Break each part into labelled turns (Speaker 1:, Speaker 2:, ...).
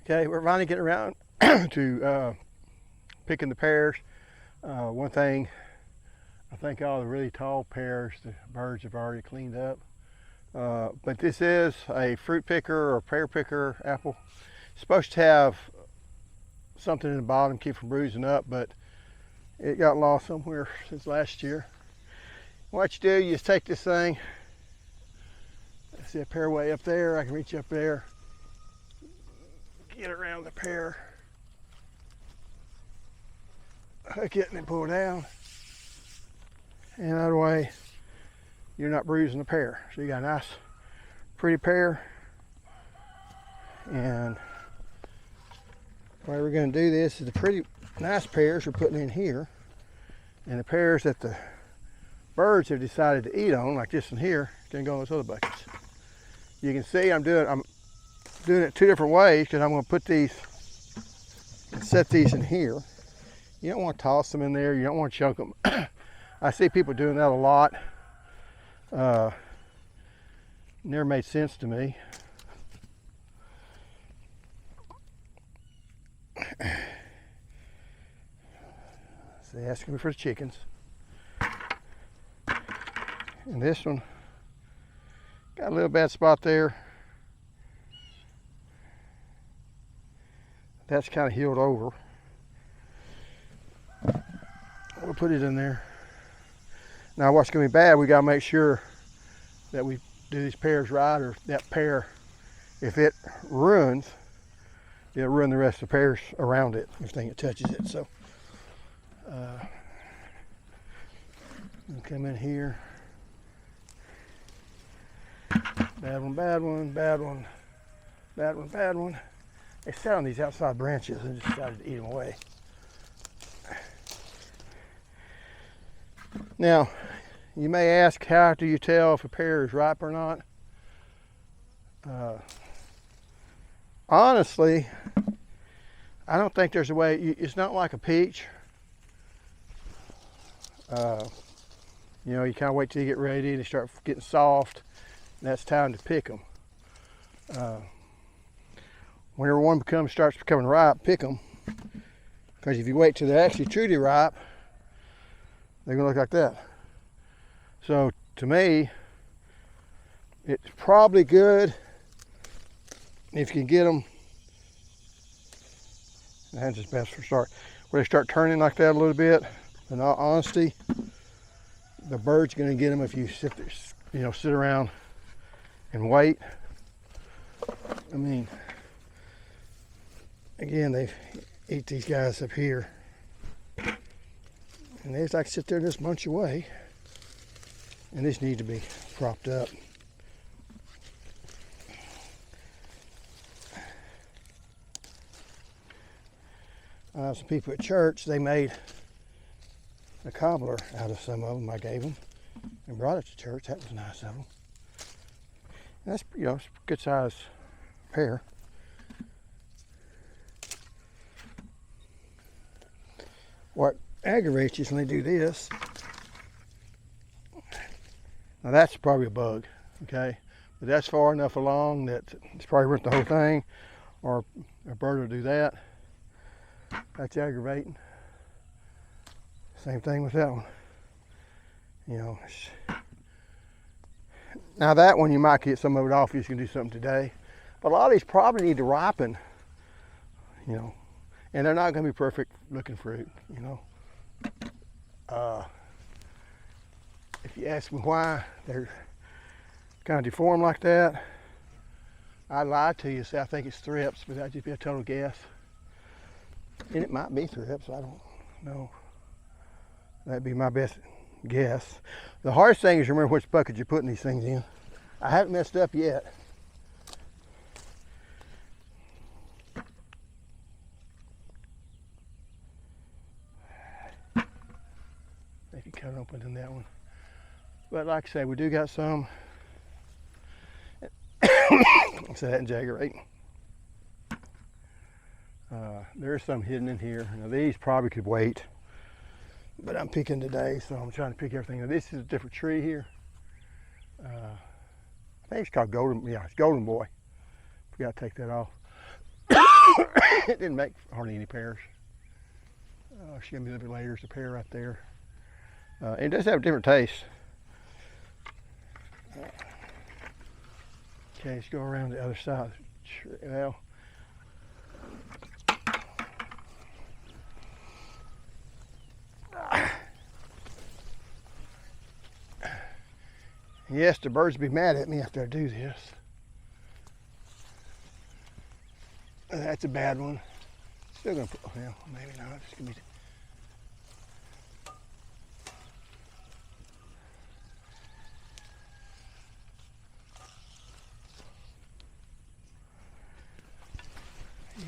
Speaker 1: Okay, we're finally getting around to picking the pears. One thing, I think all the really tall pears the birds have already cleaned up. But this is a fruit picker or pear picker apple. It's supposed to have something in the bottom, keep from bruising up, but it got lost somewhere since last year. What you do, you just take this thing. I see a pear way up there. I can reach up there, get around the pear, hook it and then pull it down. And that way you're not bruising the pear. So you got a nice, pretty pear. And the way we're going to do this is the pretty nice pears we're putting in here, and the pears that the birds have decided to eat on, like this one here, can go in those other buckets. You can see I'm doing it two different ways, because I'm going to put these and set these in here. You don't want to toss them in there. You don't want to chunk them. I see people doing that a lot. Never made sense to me. So they asking me for the chickens. And this one got a little bad spot there. That's kind of healed over. We'll put it in there. Now what's going to be bad, we got to make sure that we do these pears right, or that pear, if it ruins, it'll ruin the rest of the pears around it, everything that touches it. So we'll come in here. Bad one, bad one, bad one, bad one, bad one. They sat on these outside branches and just decided to eat them away. Now, you may ask, how do you tell if a pear is ripe or not? Honestly, I don't think there's a way. It's not like a peach. You know, you kind of wait till you get ready, they start getting soft, and that's time to pick them. Whenever one starts becoming ripe, pick them. Because if you wait till they're actually truly ripe, they're gonna look like that. So to me, it's probably good if you can get them. That's just best for start. Where they start turning like that a little bit. In all honesty, the bird's gonna get them if you sit there, you know, sit around and wait. I mean, again, they eat these guys up here, and they just like sit there and just munch away. And these need to be propped up. Some people at church, they made a cobbler out of some of them. I gave them and brought it to church. That was nice of them. And that's, you know, it's a good size pear. What aggravates you is when they do this. Now that's probably a bug, okay? But that's far enough along that it's probably worth the whole thing, or a bird will do that. That's aggravating. Same thing with that one. You know, now that one you might get some of it off if you can do something today. But a lot of these probably need to ripen, you know, and they're not going to be perfect looking fruit, you know. If you ask me why they're kind of deformed like that, I lied to you and say I think it's thrips, but that'd just be a total guess. And it might be thrips, I don't know. That'd be my best guess. The hardest thing is remember which bucket you're putting these things in. I haven't messed up yet. They can cut open in that one. But like I say, we do got some. So that and Jaggerate. There's some hidden in here. Now these probably could wait, but I'm picking today, so I'm trying to pick everything. Now this is a different tree here. I think it's called Golden. Yeah, it's Golden Boy. We got to take that off. It didn't make hardly any pears. She gave me a little bit later. There's a pear right there. It does have a different taste. Okay, let's go around the other side. Well, yes, the birds will be mad at me after I do this. That's a bad one. Still gonna put, well, maybe not. It's gonna be.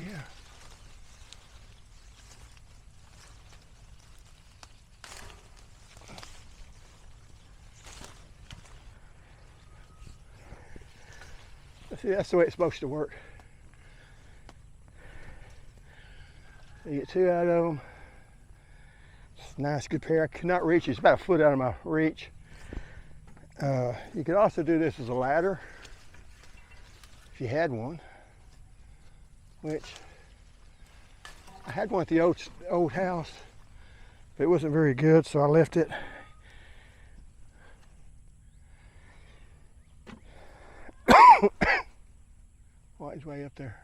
Speaker 1: Yeah. See, that's the way it's supposed to work. You get 2 out of them. It's a nice, good pair. I could not reach it. It's about a foot out of my reach. You could also do this as a ladder if you had one, which I had one at the old house, but it wasn't very good, so I left it. Oh, he's way up there.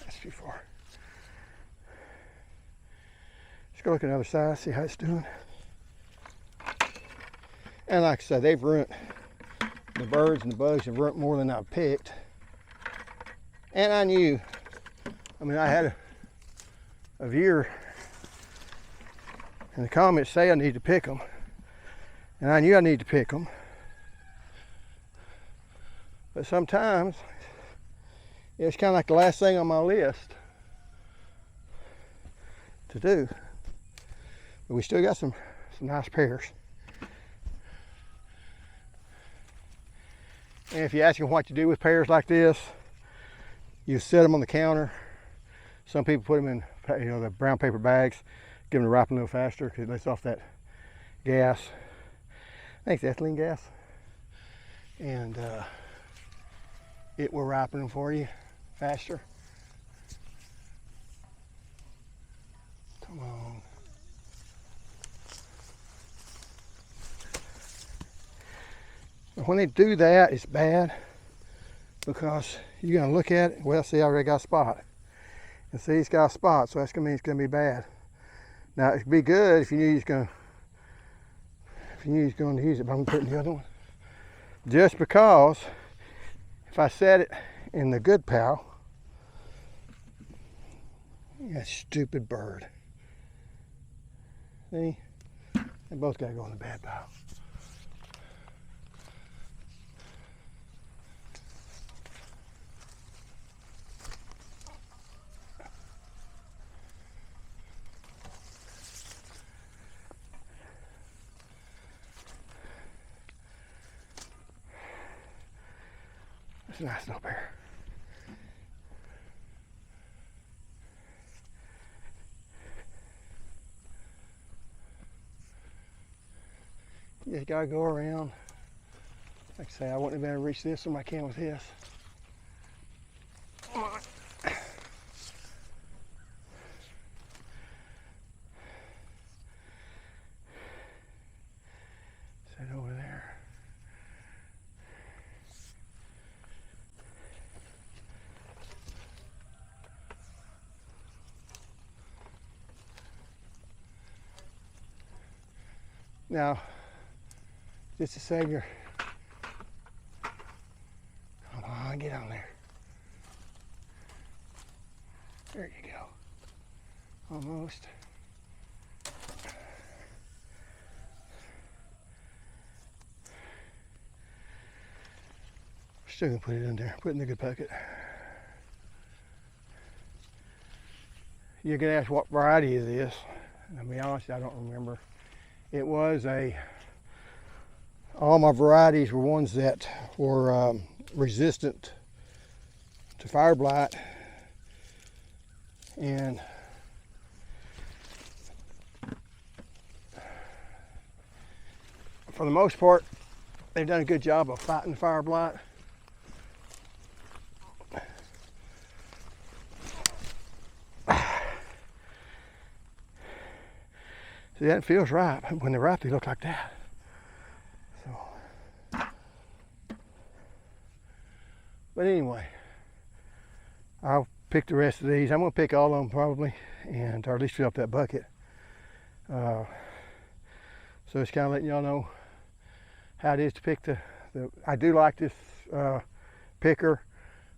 Speaker 1: That's too far. Let's go look at the other side, see how it's doing. And like I said, they've ruined, the birds and the bugs have ruined more than I've picked. And I knew, I mean, I had a viewer in the comments say I need to pick them. And I knew I need to pick them. But sometimes it's kind of like the last thing on my list to do. But we still got some nice pears. And if you're asking what you do with pears like this, you set them on the counter. Some people put them in, the brown paper bags, give them to ripen a little faster because it lets off that gas. I think it's ethylene gas. And it will ripen them for you faster. Come on. When they do that, it's bad because you're gonna look at it. Well, see, I already got a spot, and see, it's got a spot, so that's gonna mean it's gonna be bad. Now, it'd be good if you knew you was gonna, use it, but I'm putting the other one just because if I set it in the good pile, that stupid bird. See, they both gotta go in the bad pile. It's a nice little pear. You just gotta go around. Like I say, I wouldn't have been able to reach this one I can with this. Set over there. Now, just to save your, come on, get on there. There you go. Almost. Still gonna put it in there, put it in the good bucket. You're gonna ask what variety is this? And I'll be honest, I don't remember. It was all my varieties were ones that were resistant to fire blight, and for the most part they've done a good job of fighting the fire blight. See, that feels right. When they're ripe, they look like that. So, but anyway, I'll pick the rest of these. I'm gonna pick all of them probably, and or at least fill up that bucket. So it's kind of letting y'all know how it is to pick the I do like this picker.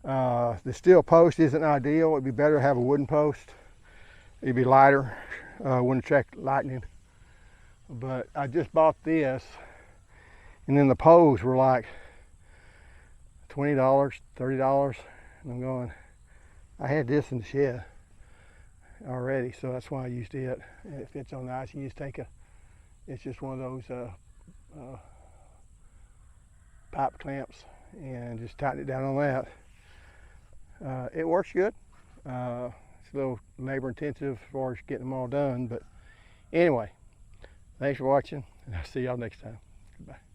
Speaker 1: The steel post isn't ideal. It'd be better to have a wooden post. It'd be lighter, wouldn't attract lightning. But I just bought this, and then the poles were like $20, $30, and I'm going, I had this in the shed already, so that's why I used it. And it fits on nice. You just take it's just one of those pipe clamps and just tighten it down on that. It works good. It's a little labor intensive as far as getting them all done, but anyway, thanks for watching, and I'll see y'all next time. Goodbye.